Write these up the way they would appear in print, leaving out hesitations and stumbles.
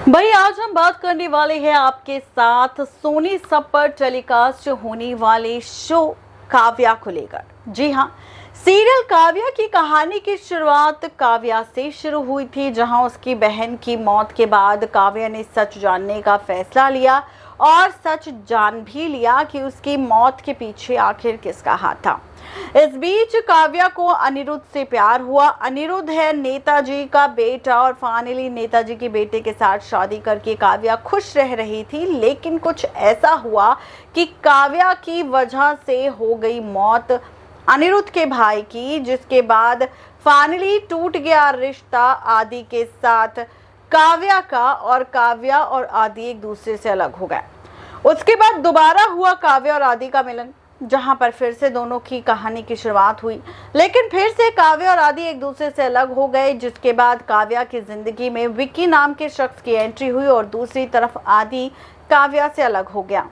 भाई आज हम बात करने वाले हैं आपके साथ सोनी सब पर टेलीकास्ट होने वाले शो काव्या को लेकर। जी हाँ, सीरियल काव्या की कहानी की शुरुआत काव्या से शुरू हुई थी, जहां उसकी बहन की मौत के बाद काव्या ने सच जानने का फैसला लिया और सच जान भी लिया कि उसकी मौत के पीछे आखिर किसका हाथ था। इस बीच काव्या को अनिरुद्ध से प्यार हुआ। अनिरुद्ध है नेताजी का बेटा और फाइनली नेताजी के बेटे के साथ शादी करके काव्या खुश रह रही थी, लेकिन कुछ ऐसा हुआ कि काव्या की वजह से हो गई मौत अनिरुद्ध के भाई की, जिसके बाद फाइनली टूट गया रिश्ता आदि के साथ काव्या का, और काव्या और आदि एक दूसरे से अलग हो गए। उसके बाद दोबारा हुआ काव्या और आदि का मिलन, जहां पर फिर से दोनों की कहानी की शुरुआत हुई, लेकिन फिर से काव्या और आदि एक दूसरे से अलग हो गए, जिसके बाद काव्या की जिंदगी में विक्की नाम के शख्स की एंट्री हुई और दूसरी तरफ आदि काव्या से अलग हो गया।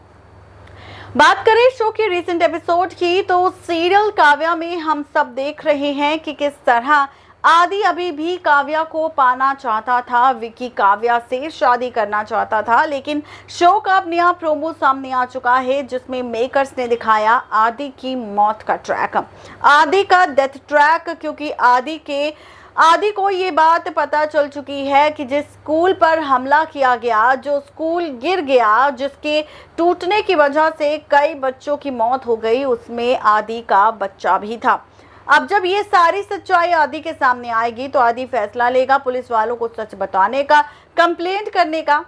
बात करें शो की रीसेंट एपिसोड की, तो सीरियल काव्या में हम सब देख रहे हैं कि किस तरह आदि अभी भी काव्या को पाना चाहता था। विक्की काव्या से शादी करना चाहता था, लेकिन शो का अब नया प्रोमो सामने आ चुका है, जिसमें मेकर्स ने दिखाया आदि की मौत का ट्रैक, आदि का डेथ ट्रैक, क्योंकि आदि को ये बात पता चल चुकी है कि जिस स्कूल पर हमला किया गया, जो स्कूल गिर गया, जिसके टूटने की वजह से कई बच्चों की मौत हो गई, उसमें आदि का बच्चा भी था। अब जब ये सारी सच्चाई आदि के सामने आएगी तो आदि फैसला लेगा पुलिस वालों को सच बताने का, कंप्लेंट करने का।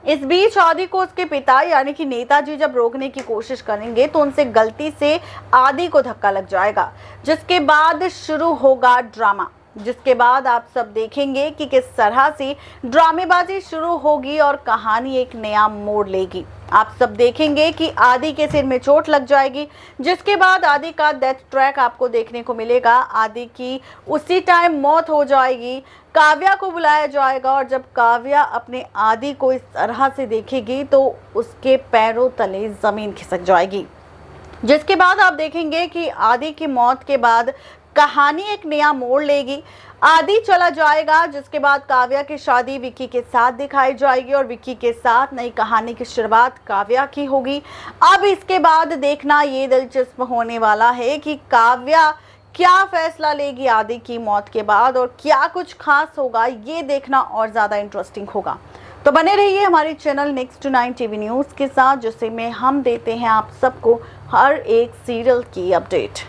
इस बीच आदि को उसके पिता यानी कि नेताजी जब रोकने की कोशिश करेंगे तो उनसे गलती से आदि को धक्का लग जाएगा, जिसके बाद शुरू होगा ड्रामा, जिसके बाद आप सब देखेंगे कि किस तरह से ड्रामेबाजी शुरू होगी और कहानी एक नया मोड़ लेगी। आप सब देखेंगे कि आदि के सिर में चोट लग जाएगी, जिसके बाद आदि का डेथ ट्रैक आपको देखने को मिलेगा। आदि की उसी टाइम मौत हो जाएगी, काव्या को बुलाया जाएगा और जब काव्या अपने आदि को इस तरह से देखेगी तो उसके पैरों तले जमीन खिसक जाएगी, जिसके बाद आप देखेंगे कि आदि की मौत के बाद कहानी एक नया मोड़ लेगी। आदि चला जाएगा, जिसके बाद काव्या की शादी विक्की के साथ दिखाई जाएगी और विक्की के साथ नई कहानी की शुरुआत काव्या की होगी। अब इसके बाद देखना ये दिलचस्प होने वाला है कि काव्या क्या फैसला लेगी आदि की मौत के बाद और क्या कुछ खास होगा, ये देखना और ज़्यादा इंटरेस्टिंग होगा। तो बने रहिए हमारे चैनल नेक्स्ट 9 टीवी न्यूज़ के साथ, जिसमें हम देते हैं आप सबको हर एक सीरियल की अपडेट।